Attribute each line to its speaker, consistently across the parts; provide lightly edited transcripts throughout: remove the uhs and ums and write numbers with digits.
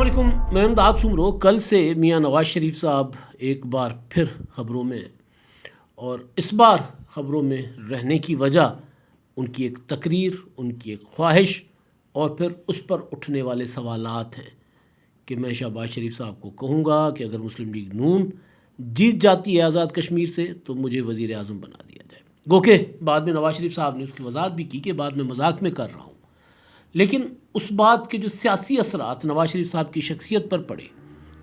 Speaker 1: علیکم، میں امداد سمرو۔ کل سے میاں نواز شریف صاحب ایک بار پھر خبروں میں ہیں، اور اس بار خبروں میں رہنے کی وجہ ان کی ایک تقریر، ان کی ایک خواہش اور پھر اس پر اٹھنے والے سوالات ہیں کہ میں شہباز شریف صاحب کو کہوں گا کہ اگر مسلم لیگ نون جیت جاتی ہے آزاد کشمیر سے تو مجھے وزیر اعظم بنا دیا جائے۔ گو کہ بعد میں نواز شریف صاحب نے اس کی وضاحت بھی کی کہ بعد میں مذاق میں کر رہا ہوں، لیکن اس بات کے جو سیاسی اثرات نواز شریف صاحب کی شخصیت پر پڑے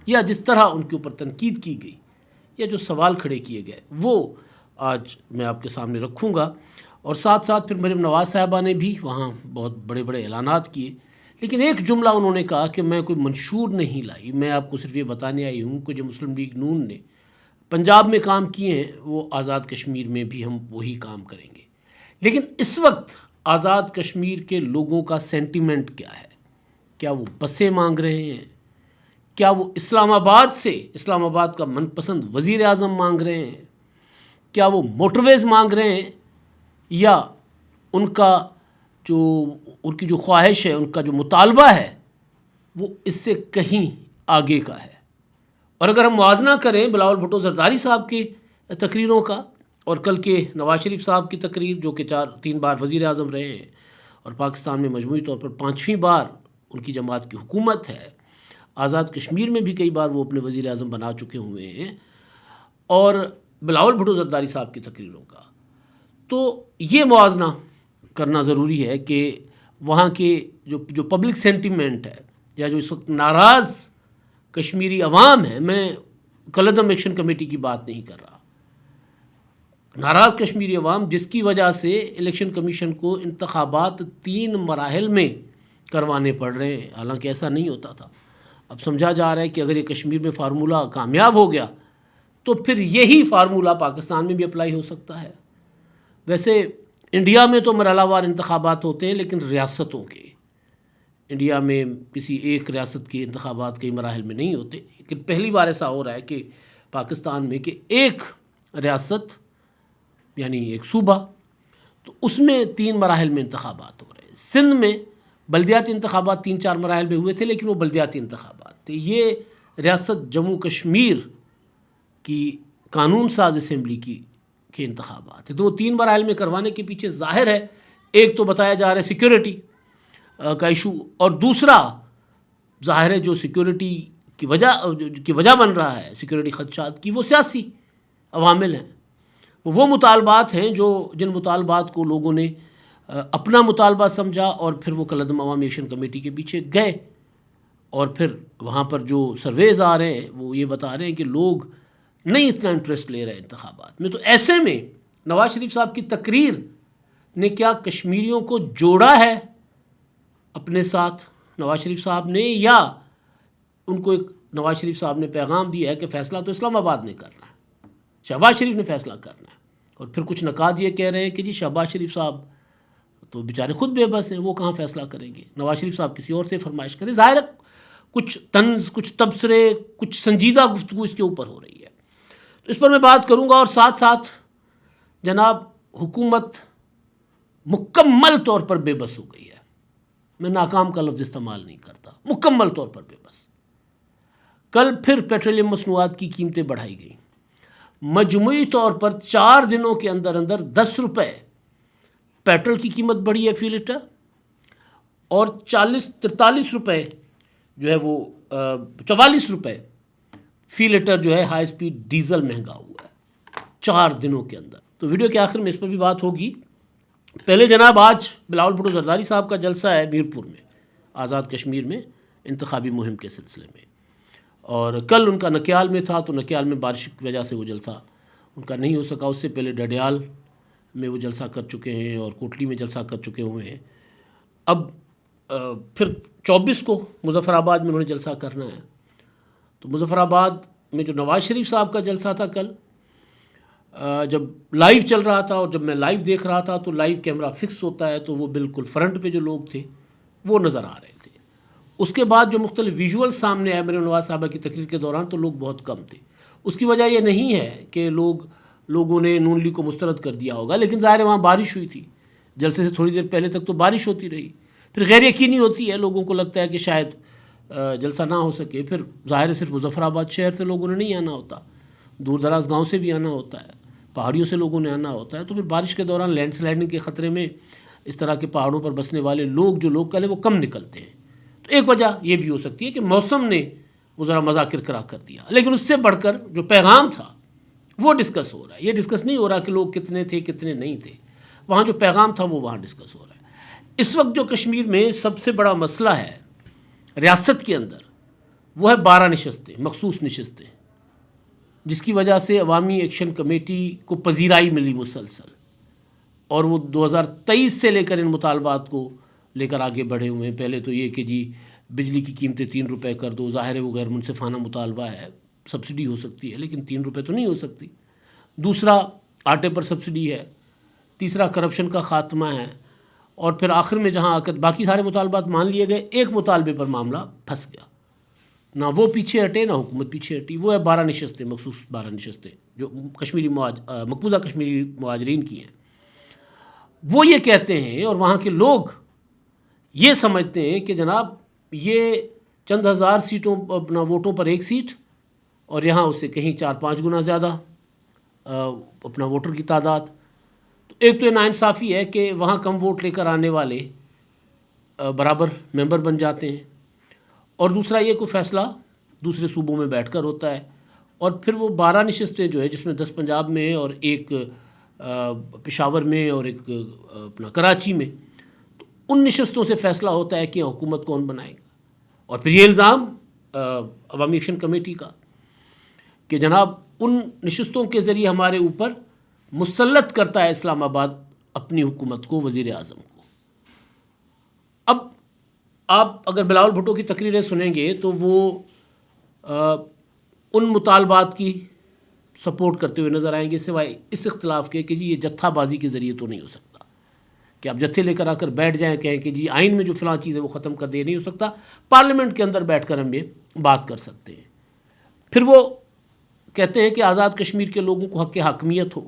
Speaker 1: یا جس طرح ان کے اوپر تنقید کی گئی یا جو سوال کھڑے کیے گئے وہ آج میں آپ کے سامنے رکھوں گا۔ اور ساتھ ساتھ پھر مریم نواز صاحبہ نے بھی وہاں بہت بڑے بڑے اعلانات کیے، لیکن ایک جملہ انہوں نے کہا کہ میں کوئی منشور نہیں لائی، میں آپ کو صرف یہ بتانے آئی ہوں کہ جو مسلم لیگ نون نے پنجاب میں کام کیے ہیں وہ آزاد کشمیر میں بھی ہم وہی کام کریں گے۔ لیکن اس وقت آزاد کشمیر کے لوگوں کا سینٹیمنٹ کیا ہے؟ کیا وہ بسیں مانگ رہے ہیں؟ کیا وہ اسلام آباد کا من پسند وزیر اعظم مانگ رہے ہیں؟ کیا وہ موٹر ویز مانگ رہے ہیں؟ یا ان کی جو خواہش ہے، ان کا جو مطالبہ ہے وہ اس سے کہیں آگے کا ہے؟ اور اگر ہم موازنہ کریں بلاول بھٹو زرداری صاحب کی تقریروں کا اور کل کے نواز شریف صاحب کی تقریر، جو کہ 3 بار وزیر اعظم رہے ہیں اور پاکستان میں مجموعی طور پر 5ویں بار ان کی جماعت کی حکومت ہے، آزاد کشمیر میں بھی کئی بار وہ اپنے وزیر اعظم بنا چکے ہوئے ہیں، اور بلاول بھٹو زرداری صاحب کی تقریروں کا، تو یہ موازنہ کرنا ضروری ہے کہ وہاں کے جو پبلک سینٹیمنٹ ہے یا جو اس وقت ناراض کشمیری عوام ہے، میں کلعدم ایکشن کمیٹی کی بات نہیں کر رہا، ناراض کشمیری عوام جس کی وجہ سے الیکشن کمیشن کو انتخابات 3 مراحل میں کروانے پڑ رہے ہیں، حالانکہ ایسا نہیں ہوتا تھا۔ اب سمجھا جا رہا ہے کہ اگر یہ کشمیر میں فارمولہ کامیاب ہو گیا تو پھر یہی فارمولہ پاکستان میں بھی اپلائی ہو سکتا ہے۔ ویسے انڈیا میں تو مرحلہ وار انتخابات ہوتے ہیں، لیکن ریاستوں کے، انڈیا میں کسی ایک ریاست کے انتخابات کئی مراحل میں نہیں ہوتے، لیکن پہلی بار ایسا ہو رہا ہے کہ پاکستان میں کہ ایک ریاست یعنی ایک صوبہ، تو اس میں 3 مراحل میں انتخابات ہو رہے ہیں۔ سندھ میں بلدیاتی انتخابات 3-4 مراحل میں ہوئے تھے، لیکن وہ بلدیاتی انتخابات تھے۔ یہ ریاست جموں کشمیر کی قانون ساز اسمبلی کے انتخابات ہیں، تو وہ 3 مراحل میں کروانے کے پیچھے ظاہر ہے ایک تو بتایا جا رہا ہے سیکیورٹی کا ایشو، اور دوسرا ظاہر ہے جو سیکیورٹی کی وجہ بن رہا ہے، سیکیورٹی خدشات کی، وہ سیاسی عوامل ہیں۔ وہ مطالبات ہیں جن مطالبات کو لوگوں نے اپنا مطالبہ سمجھا اور پھر وہ کلعدم عوامی ایکشن کمیٹی کے پیچھے گئے، اور پھر وہاں پر جو سرویز آ رہے ہیں وہ یہ بتا رہے ہیں کہ لوگ نہیں اتنا انٹرسٹ لے رہے ہیں انتخابات میں۔ تو ایسے میں نواز شریف صاحب کی تقریر نے کیا کشمیریوں کو جوڑا ہے اپنے ساتھ نواز شریف صاحب نے، یا ان کو ایک نواز شریف صاحب نے پیغام دیا ہے کہ فیصلہ تو اسلام آباد نے کرنا ہے، شہباز شریف نے فیصلہ کرنا ہے؟ اور پھر کچھ نقاد یہ کہہ رہے ہیں کہ جی شہباز شریف صاحب تو بیچارے خود بے بس ہیں، وہ کہاں فیصلہ کریں گے، نواز شریف صاحب کسی اور سے فرمائش کریں۔ ظاہر ہے کچھ طنز، کچھ تبصرے، کچھ سنجیدہ گفتگو اس کے اوپر ہو رہی ہے، تو اس پر میں بات کروں گا۔ اور ساتھ ساتھ جناب حکومت مکمل طور پر بے بس ہو گئی ہے، میں ناکام کا لفظ استعمال نہیں کرتا، مکمل طور پر بے بس۔ کل پھر پیٹرولیم مصنوعات کی قیمتیں بڑھائی گئیں، مجموعی طور پر 4 دنوں کے اندر 10 روپے پیٹرول کی قیمت بڑھی ہے فی لیٹر، اور 43 روپے جو ہے وہ 44 روپے فی لیٹر جو ہے ہائی سپیڈ ڈیزل مہنگا ہوا ہے 4 دنوں کے اندر۔ تو ویڈیو کے آخر میں اس پر بھی بات ہوگی۔ پہلے جناب آج بلاول بھٹو زرداری صاحب کا جلسہ ہے میرپور میں، آزاد کشمیر میں انتخابی مہم کے سلسلے میں، اور کل ان کا نکیال میں تھا، تو نکیال میں بارش کی وجہ سے وہ جلسہ ان کا نہیں ہو سکا۔ اس سے پہلے ڈڈیال میں وہ جلسہ کر چکے ہیں اور کوٹلی میں جلسہ کر چکے ہوئے ہیں۔ اب پھر 24 کو مظفر آباد میں انہوں نے جلسہ کرنا ہے، تو مظفر آباد میں جو نواز شریف صاحب کا جلسہ تھا کل، جب لائیو چل رہا تھا اور جب میں لائیو دیکھ رہا تھا تو لائیو کیمرہ فکس ہوتا ہے، تو وہ بالکل فرنٹ پہ جو لوگ تھے وہ نظر آ رہے تھے۔ اس کے بعد جو مختلف ویژول سامنے آئے مریم نواز صاحبہ کی تقریر کے دوران، تو لوگ بہت کم تھے۔ اس کی وجہ یہ نہیں ہے کہ لوگوں نے نون لیگ کو مسترد کر دیا ہوگا، لیکن ظاہر ہے وہاں بارش ہوئی تھی، جلسے سے تھوڑی دیر پہلے تک تو بارش ہوتی رہی، پھر غیر یقینی ہوتی ہے، لوگوں کو لگتا ہے کہ شاید جلسہ نہ ہو سکے، پھر ظاہر ہے صرف مظفر آباد شہر سے لوگوں نے نہیں آنا ہوتا، دور دراز گاؤں سے بھی آنا ہوتا ہے، پہاڑیوں سے لوگوں نے آنا ہوتا ہے، تو پھر بارش کے دوران لینڈ سلائڈنگ کے خطرے میں اس طرح کے پہاڑوں پر بسنے والے لوگ جو لوکل ہیں وہ کم نکلتے ہیں۔ تو ایک وجہ یہ بھی ہو سکتی ہے کہ موسم نے وہ ذرا مذاکر کرا کر دیا، لیکن اس سے بڑھ کر جو پیغام تھا وہ ڈسکس ہو رہا ہے۔ یہ ڈسکس نہیں ہو رہا کہ لوگ کتنے تھے کتنے نہیں تھے، وہاں جو پیغام تھا وہ وہاں ڈسکس ہو رہا ہے۔ اس وقت جو کشمیر میں سب سے بڑا مسئلہ ہے ریاست کے اندر وہ ہے 12 نشستیں، مخصوص نشستیں، جس کی وجہ سے عوامی ایکشن کمیٹی کو پذیرائی ملی مسلسل، اور وہ 2023 سے لے کر ان مطالبات کو لے کر آگے بڑھے ہوئے ہیں۔ پہلے تو یہ کہ جی بجلی کی قیمتیں 3 روپے کر دو، ظاہر ہے وہ غیر منصفانہ مطالبہ ہے، سبسڈی ہو سکتی ہے لیکن 3 روپے تو نہیں ہو سکتی۔ دوسرا آٹے پر سبسڈی ہے، تیسرا کرپشن کا خاتمہ ہے، اور پھر آخر میں جہاں آ کر باقی سارے مطالبات مان لیے گئے، ایک مطالبے پر معاملہ پھنس گیا، نہ وہ پیچھے ہٹے نہ حکومت پیچھے ہٹی، وہ ہے 12 نشستیں، مخصوص 12 نشستیں جو مقبوضہ کشمیری مہاجرین کی ہیں۔ وہ یہ کہتے ہیں اور وہاں کے لوگ یہ سمجھتے ہیں کہ جناب یہ چند ہزار سیٹوں اپنا ووٹوں پر ایک سیٹ، اور یہاں اس سے کہیں 4-5 گنا زیادہ اپنا ووٹر کی تعداد، تو ایک تو یہ ناانصافی ہے کہ وہاں کم ووٹ لے کر آنے والے برابر ممبر بن جاتے ہیں، اور دوسرا یہ کوئی فیصلہ دوسرے صوبوں میں بیٹھ کر ہوتا ہے، اور پھر وہ 12 نشستیں جو ہے جس میں 10 پنجاب میں اور ایک پشاور میں اور ایک اپنا کراچی میں، تو ان نشستوں سے فیصلہ ہوتا ہے کہ حکومت کون بنائے گا۔ اور پھر یہ الزام عوامی ایکشن کمیٹی کا کہ جناب ان نشستوں کے ذریعے ہمارے اوپر مسلط کرتا ہے اسلام آباد اپنی حکومت کو، وزیر اعظم کو۔ اب آپ اگر بلاول بھٹو کی تقریریں سنیں گے تو وہ ان مطالبات کی سپورٹ کرتے ہوئے نظر آئیں گے، سوائے اس اختلاف کے کہ جی یہ جتھا بازی کے ذریعے تو نہیں ہو سکتا کہ آپ جتھے لے کر آ کر بیٹھ جائیں، کہیں کہ جی آئین میں جو فلاں چیز ہے وہ ختم کر دے، نہیں ہو سکتا، پارلیمنٹ کے اندر بیٹھ کر ہم یہ بات کر سکتے ہیں۔ پھر وہ کہتے ہیں کہ آزاد کشمیر کے لوگوں کو حق حاکمیت ہو۔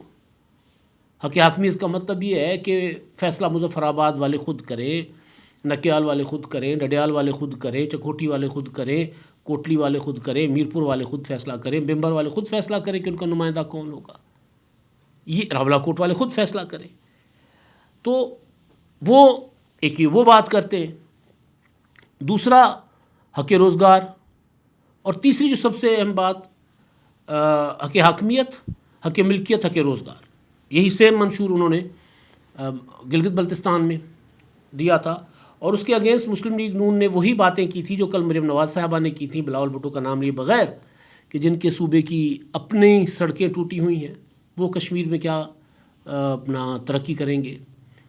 Speaker 1: حق حاکمیت کا مطلب یہ ہے کہ فیصلہ مظفر آباد والے خود کریں، نکیال والے خود کریں، ڈڈیال والے خود کریں، چکوٹھی والے خود کریں، کوٹلی والے خود کریں، میرپور والے خود فیصلہ کریں، بمبر والے خود فیصلہ کریں کہ ان کا نمائندہ کون ہوگا، یہ راولہ کوٹ والے خود فیصلہ کریں۔ تو وہ ایک وہ بات کرتے ہیں، دوسرا حق روزگار، اور تیسری جو سب سے اہم بات حق حاکمیت، حق ملکیت، حق روزگار، یہی سیم منشور انہوں نے گلگت بلتستان میں دیا تھا، اور اس کے اگینسٹ مسلم لیگ نون نے وہی باتیں کی تھی جو کل مریم نواز صاحبہ نے کی تھیں، بلاول بھٹو کا نام لیے بغیر، کہ جن کے صوبے کی اپنی سڑکیں ٹوٹی ہوئی ہیں وہ کشمیر میں کیا اپنا ترقی کریں گے،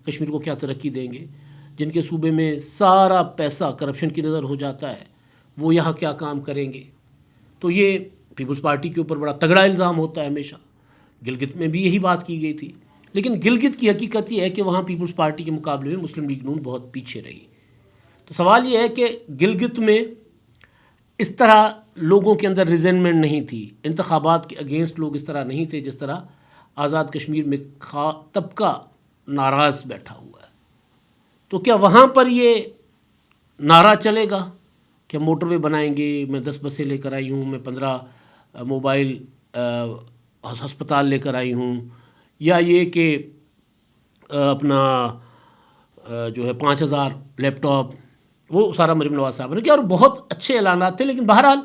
Speaker 1: کشمیر کو کیا ترقی دیں گے، جن کے صوبے میں سارا پیسہ کرپشن کی نظر ہو جاتا ہے وہ یہاں کیا کام کریں گے۔ تو یہ پیپلز پارٹی کے اوپر بڑا تگڑا الزام ہوتا ہے ہمیشہ، گلگت میں بھی یہی بات کی گئی تھی، لیکن گلگت کی حقیقت یہ ہے کہ وہاں پیپلز پارٹی کے مقابلے میں مسلم لیگ نون بہت پیچھے رہی۔ تو سوال یہ ہے کہ گلگت میں اس طرح لوگوں کے اندر ریزنمنٹ نہیں تھی، انتخابات کے اگینسٹ لوگ اس طرح نہیں تھے جس طرح آزاد کشمیر میں طبقہ ناراض بیٹھا ہوا ہے۔ تو کیا وہاں پر یہ نعرہ چلے گا کہ موٹر وے بنائیں گے، میں 10 بسیں لے کر آئی ہوں، میں 15 موبائل ہسپتال لے کر آئی ہوں، یا یہ کہ اپنا جو ہے 5000 لیپ ٹاپ، وہ سارا مریم نواز صاحب نے کیا، اور بہت اچھے اعلانات تھے، لیکن بہرحال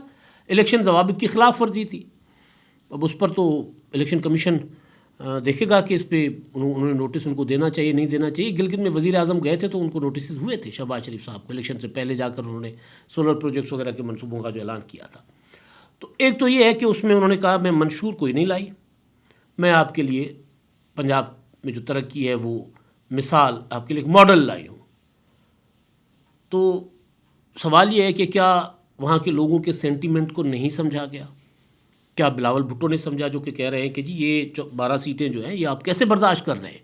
Speaker 1: الیکشن ضوابط کی خلاف ورزی تھی۔ اب اس پر تو الیکشن کمیشن دیکھے گا کہ اس پہ انہوں نے نوٹس ان کو دینا چاہیے نہیں دینا چاہیے۔ گلگت میں وزیر اعظم گئے تھے تو ان کو نوٹسز ہوئے تھے شہباز شریف صاحب کو، الیکشن سے پہلے جا کر انہوں نے سولر پروجیکٹس وغیرہ کے منصوبوں کا جو اعلان کیا تھا۔ تو ایک تو یہ ہے کہ اس میں انہوں نے کہا میں منشور کوئی نہیں لائی، میں آپ کے لیے پنجاب میں جو ترقی ہے وہ مثال آپ کے لیے ایک ماڈل لائی ہوں۔ تو سوال یہ ہے کہ کیا وہاں کے لوگوں کے سینٹیمنٹ کو نہیں سمجھا گیا؟ کیا بلاول بھٹو نے سمجھا جو کہ کہہ رہے ہیں کہ جی یہ 12 سیٹیں جو ہیں یہ آپ کیسے برداشت کر رہے ہیں،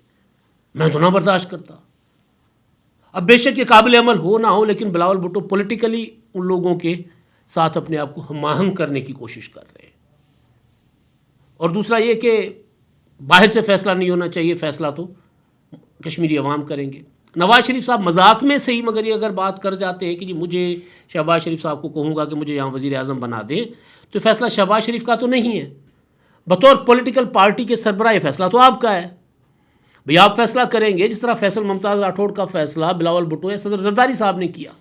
Speaker 1: میں تو نہ برداشت کرتا۔ اب بے شک یہ قابل عمل ہو نہ ہو، لیکن بلاول بھٹو پولیٹیکلی ان لوگوں کے ساتھ اپنے آپ کو ہم آہنگ کرنے کی کوشش کر رہے ہیں۔ اور دوسرا یہ کہ باہر سے فیصلہ نہیں ہونا چاہیے، فیصلہ تو کشمیری عوام کریں گے۔ نواز شریف صاحب مذاق میں سے ہی مگر یہ اگر بات کر جاتے ہیں کہ جی مجھے شہباز شریف صاحب کو کہوں گا کہ مجھے یہاں وزیر اعظم بنا دیں، تو فیصلہ شہباز شریف کا تو نہیں ہے، بطور پولیٹیکل پارٹی کے سربراہ یہ فیصلہ تو آپ کا ہے. بھئی آپ فیصلہ کریں گے جس طرح فیصل ممتاز راٹھوڑ کا فیصلہ بلاول بھٹو یا صدر زرداری صاحب نے کیا،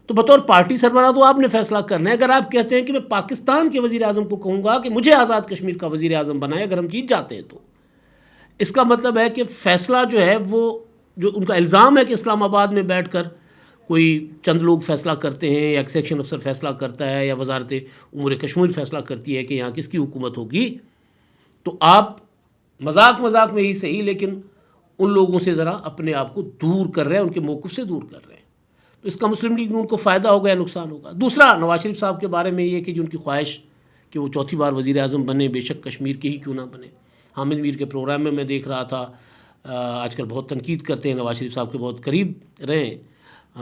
Speaker 1: تو بطور پارٹی سربراہ تو آپ نے فیصلہ کرنا ہے. اگر آپ کہتے ہیں کہ میں پاکستان کے وزیر اعظم کو کہوں گا کہ مجھے آزاد کشمیر کا وزیر اعظم بنائے اگر ہم جیت جاتے ہیں، تو اس کا مطلب ہے کہ فیصلہ جو ہے وہ جو ان کا الزام ہے کہ اسلام آباد میں بیٹھ کر کوئی چند لوگ فیصلہ کرتے ہیں یا ایک سیکشن افسر فیصلہ کرتا ہے یا وزارت امور کشمیر فیصلہ کرتی ہے کہ یہاں کس کی حکومت ہوگی، تو آپ مذاق میں ہی صحیح لیکن ان لوگوں سے ذرا اپنے آپ کو دور کر رہے ہیں، ان کے موقف سے دور کر رہے ہیں. تو اس کا مسلم لیگ نون کو فائدہ ہوگا یا نقصان ہوگا؟ دوسرا، نواز شریف صاحب کے بارے میں یہ کہ جو ان کی خواہش کہ وہ چوتھی بار وزیر اعظم بنے، بے شک کشمیر کے ہی کیوں نہ بنے. حامد میر کے پروگرام میں دیکھ رہا تھا، آج کل بہت تنقید کرتے ہیں، نواز شریف صاحب کے بہت قریب رہے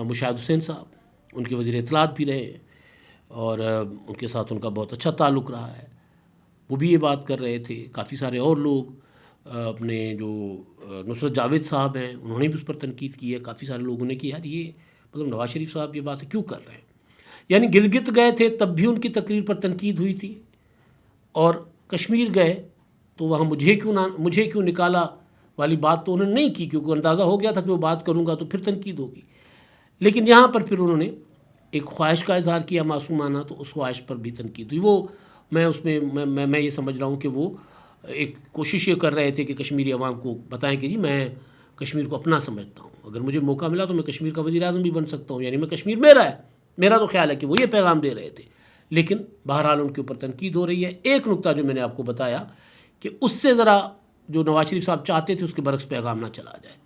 Speaker 1: مشاہد حسین صاحب، ان کے وزیر اطلاعات بھی رہے اور ان کے ساتھ ان کا بہت اچھا تعلق رہا ہے. وہ بھی یہ بات کر رہے تھے. کافی سارے اور لوگ اپنے جو نصرت جاوید صاحب ہیں انہوں نے بھی اس پر تنقید کی ہے. کافی سارے لوگوں نے کہ یار یہ مطلب نواز شریف صاحب یہ بات کیوں کر رہے ہیں. یعنی گلگت گئے تھے تب بھی ان کی تقریر پر تنقید ہوئی تھی، اور کشمیر گئے تو وہاں مجھے کیوں نکالا والی بات تو انہوں نے نہیں کی، کیونکہ اندازہ ہو گیا تھا کہ وہ بات کروں گا تو پھر تنقید ہوگی. لیکن یہاں پر پھر انہوں نے ایک خواہش کا اظہار کیا معصومانہ، تو اس خواہش پر بھی تنقید ہوئی. وہ میں یہ سمجھ رہا ہوں کہ وہ ایک کوشش یہ کر رہے تھے کہ کشمیری عوام کو بتائیں کہ جی میں کشمیر کو اپنا سمجھتا ہوں، اگر مجھے موقع ملا تو میں کشمیر کا وزیر اعظم بھی بن سکتا ہوں، یعنی میں کشمیر میرا ہے. میرا تو خیال ہے کہ وہ یہ پیغام دے رہے تھے. لیکن بہرحال ان کے اوپر تنقید ہو رہی ہے. ایک نقطہ جو میں نے آپ کو بتایا کہ اس سے ذرا جو نواز شریف صاحب چاہتے تھے اس کے برعکس پیغام نہ چلا جائے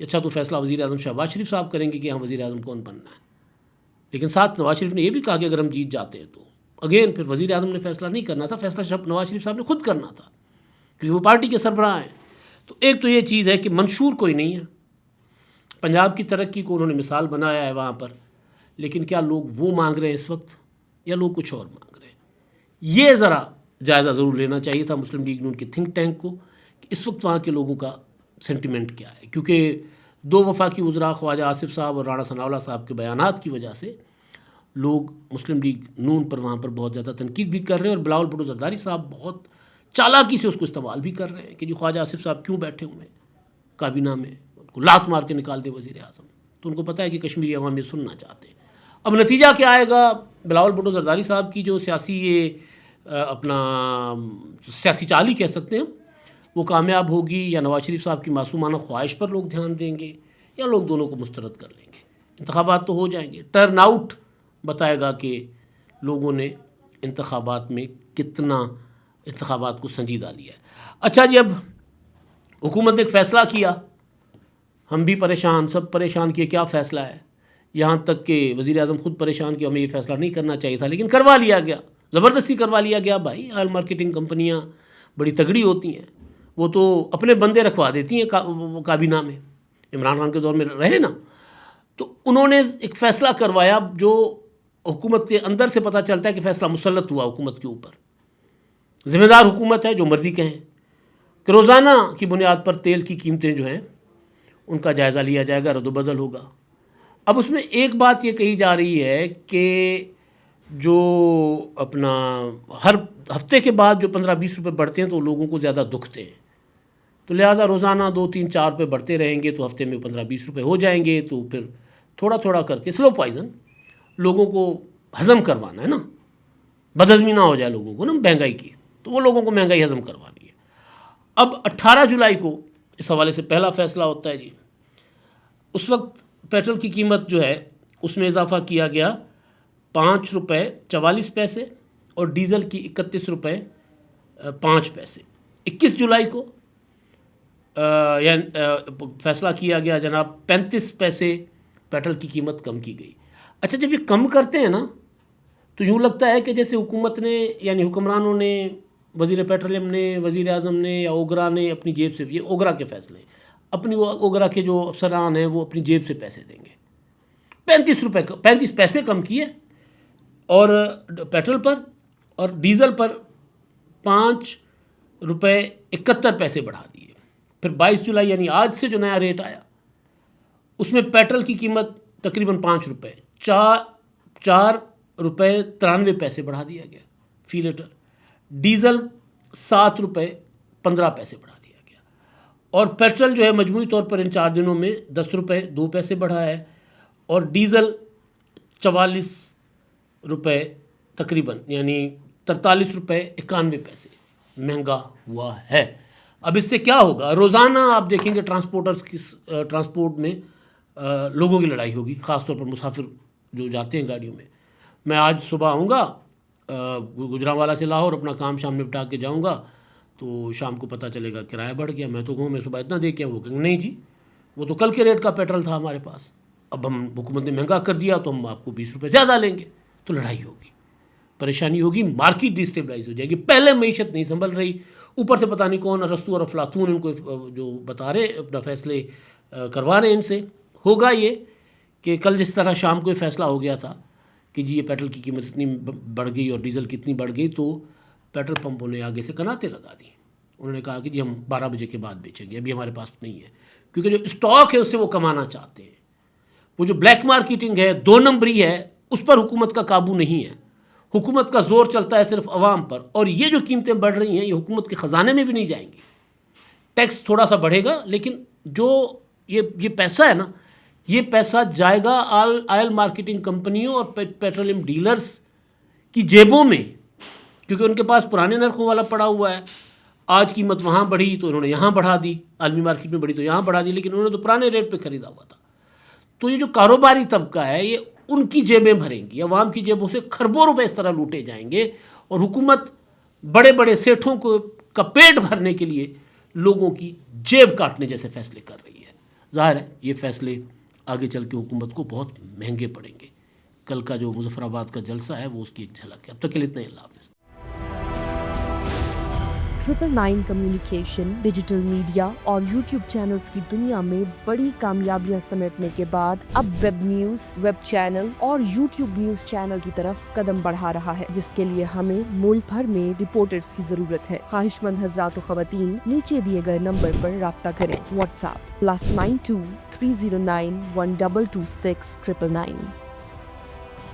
Speaker 1: کہ اچھا تو فیصلہ وزیر اعظم شہباز شریف صاحب کریں گے کہ ہم وزیر اعظم کون بننا ہے. لیکن ساتھ نواز شریف نے یہ بھی کہا کہ اگر ہم جیت جاتے ہیں تو اگین پھر وزیر اعظم نے فیصلہ نہیں کرنا تھا، فیصلہ نواز شریف صاحب نے خود کرنا تھا کیونکہ وہ پارٹی کے سربراہ ہیں. تو ایک تو یہ چیز ہے کہ منشور کوئی نہیں ہے. پنجاب کی ترقی کو انہوں نے مثال بنایا ہے وہاں پر، لیکن کیا لوگ وہ مانگ رہے ہیں اس وقت یا لوگ کچھ اور مانگ رہے ہیں؟ یہ ذرا جائزہ ضرور لینا چاہیے تھا مسلم لیگ نون کے تھنک ٹینک کو کہ اس وقت وہاں کے لوگوں کا سینٹیمنٹ کیا ہے. کیونکہ دو وفاقی وزراء خواجہ آصف صاحب اور رانا ثناء اللہ صاحب کے بیانات کی وجہ سے لوگ مسلم لیگ نون پر وہاں پر بہت زیادہ تنقید بھی کر رہے ہیں، اور بلاول بھٹو زرداری صاحب بہت چالاکی سے اس کو استعمال بھی کر رہے ہیں کہ جی خواجہ آصف صاحب کیوں بیٹھے ہوئے ہیں کابینہ میں، ان کو لات مار کے نکال دے وزیر اعظم. تو ان کو پتہ ہے کہ کشمیری عوام یہ سننا چاہتے ہیں. اب نتیجہ کیا آئے گا؟ بلاول بھٹو زرداری صاحب کی جو اپنا سیاسی چال ہی کہہ سکتے ہیں وہ کامیاب ہوگی، یا نواز شریف صاحب کی معصومانہ خواہش پر لوگ دھیان دیں گے، یا لوگ دونوں کو مسترد کر لیں گے. انتخابات تو ہو جائیں گے، ٹرن آؤٹ بتائے گا کہ لوگوں نے انتخابات میں کتنا انتخابات کو سنجیدہ لیا ہے. اچھا جی، اب حکومت نے ایک فیصلہ کیا، ہم بھی پریشان، سب پریشان کیے کیا فیصلہ ہے، یہاں تک کہ وزیر اعظم خود پریشان کہ ہمیں یہ فیصلہ نہیں کرنا چاہیے تھا، لیکن کروا لیا گیا، زبردستی کروا لیا گیا. بھائی آئل مارکیٹنگ کمپنیاں بڑی تگڑی ہوتی ہیں، وہ تو اپنے بندے رکھوا دیتی ہیں کابینہ میں. عمران خان کے دور میں رہے نا، تو انہوں نے ایک فیصلہ کروایا جو حکومت کے اندر سے پتہ چلتا ہے کہ فیصلہ مسلط ہوا حکومت کے اوپر. ذمہ دار حکومت ہے، جو مرضی کہیں کہ روزانہ کی بنیاد پر تیل کی قیمتیں جو ہیں ان کا جائزہ لیا جائے گا، رد و بدل ہوگا. اب اس میں ایک بات یہ کہی جا رہی ہے کہ جو اپنا ہر ہفتے کے بعد جو 15-20 روپے بڑھتے ہیں تو لوگوں کو زیادہ دکھتے ہیں، تو لہٰذا روزانہ 2-3-4 روپے بڑھتے رہیں گے تو ہفتے میں 15-20 روپے ہو جائیں گے. تو پھر تھوڑا تھوڑا کر کے سلو پوائزن لوگوں کو ہضم کروانا ہے نا، بدہضمی نہ ہو جائے لوگوں کو نا مہنگائی کی، تو وہ لوگوں کو مہنگائی ہضم کروانی ہے. اب 18 جولائی کو اس حوالے سے پہلا فیصلہ ہوتا ہے جی. اس وقت پیٹرول کی قیمت جو ہے اس میں اضافہ کیا گیا 5 روپے 44 پیسے اور ڈیزل کی 31 روپے 5 پیسے. 21 جولائی کو فیصلہ کیا گیا جناب 35 پیسے پیٹرول کی قیمت کم کی گئی. اچھا، جب یہ کم کرتے ہیں نا تو یوں لگتا ہے کہ جیسے حکومت نے یعنی حکمرانوں نے، وزیر پیٹرولیم نے، وزیر اعظم نے یا اوگرا نے اپنی جیب سے، یہ اوگرا کے فیصلے، اپنی وہ اوگرا کے جو افسران ہیں وہ اپنی جیب سے پیسے دیں گے. 35 پیسے کم کیے اور پیٹرول پر، اور ڈیزل پر 5 روپے 71 پیسے بڑھا دیے. پھر 22 جولائی یعنی آج سے جو نیا ریٹ آیا اس میں پیٹرول کی قیمت تقریباً 5 روپے، 4 روپے 93 پیسے بڑھا دیا گیا فی لیٹر، ڈیزل 7 روپے 15 پیسے بڑھا دیا گیا، اور پیٹرول جو ہے مجموعی طور پر ان 4 دنوں میں 10 روپے 2 پیسے بڑھا ہے، اور ڈیزل 44 روپے تقریباً یعنی 43 روپے 91 پیسے مہنگا ہوا ہے۔ اب اس سے کیا ہوگا؟ روزانہ آپ دیکھیں گے ٹرانسپورٹ میں لوگوں کی لڑائی ہوگی، خاص طور پر مسافر جو جاتے ہیں گاڑیوں میں۔ میں آج صبح آؤں گا گجرانوالہ سے لاہور، اپنا کام شام نپٹا کے جاؤں گا، تو شام کو پتہ چلے گا کرایہ بڑھ گیا۔ میں تو کہوں میں صبح اتنا دے کے وہ کہیں نہیں جی وہ تو کل کے ریٹ کا پیٹرول تھا ہمارے پاس، اب ہم حکومت نے مہنگا کر دیا تو ہم آپ کو 20 روپے زیادہ لیں گے، تو لڑائی ہوگی، پریشانی ہوگی، مارکیٹ ڈیسٹیبلائز ہو جائے گی۔ پہلے معیشت نہیں سنبھل رہی، اوپر سے پتہ نہیں کون ارسطو اور افلاطون ان کو جو بتا رہے اپنا فیصلے کروا رہے ہیں ان سے۔ ہوگا یہ کہ کل جس طرح شام کو یہ فیصلہ ہو گیا تھا کہ جی یہ پیٹرول کی قیمت اتنی بڑھ گئی اور ڈیزل کی اتنی بڑھ گئی، تو پیٹرول پمپوں نے آگے سے کناتے لگا دی، انہوں نے کہا کہ جی ہم 12 بجے کے بعد بیچیں گے، ابھی ہمارے پاس نہیں ہے، کیونکہ جو اسٹاک ہے اس سے وہ کمانا چاہتے ہیں۔ وہ جو بلیک مارکیٹنگ ہے، 2 نمبری ہے، اس پر حکومت کا قابو نہیں ہے، حکومت کا زور چلتا ہے صرف عوام پر، اور یہ جو قیمتیں بڑھ رہی ہیں یہ حکومت کے خزانے میں بھی نہیں جائیں گی۔ ٹیکس تھوڑا سا بڑھے گا، لیکن جو یہ پیسہ ہے نا، یہ پیسہ جائے گا آئل مارکیٹنگ کمپنیوں اور پیٹرولیم ڈیلرز کی جیبوں میں، کیونکہ ان کے پاس پرانے نرخوں والا پڑا ہوا ہے۔ آج قیمت وہاں بڑھی تو انہوں نے یہاں بڑھا دی، عالمی مارکیٹ میں بڑھی تو یہاں بڑھا دی، لیکن انہوں نے تو پرانے ریٹ پہ خریدا ہوا تھا۔ تو یہ جو کاروباری طبقہ ہے یہ ان کی جیبیں بھریں گی، عوام کی جیبوں سے کھربوں روپے اس طرح لوٹے جائیں گے، اور حکومت بڑے بڑے سیٹھوں کا پیٹ بھرنے کے لیے لوگوں کی جیب کاٹنے جیسے فیصلے کر رہی ہے۔ ظاہر ہے یہ فیصلے آگے چل کے حکومت کو بہت مہنگے پڑیں گے۔ کل کا جو مظفر آباد کا جلسہ ہے وہ اس کی ایک جھلک ہے۔ اب تک کے لیے اتنا ہی، اللہ حافظ۔
Speaker 2: 999 کمیونیکیشن، ڈیجیٹل میڈیا اور یوٹیوب چینلز کی دنیا میں بڑی کامیابیاں سمیٹنے کے بعد اب ویب نیوز، ویب چینل اور یوٹیوب نیوز چینل کی طرف قدم بڑھا رہا ہے، جس کے لیے ہمیں ملک بھر میں رپورٹرز کی ضرورت ہے۔ خواہش مند حضرات و خواتین نیچے دیے گئے نمبر پر رابطہ کریں۔ What's app +92 309 1226 999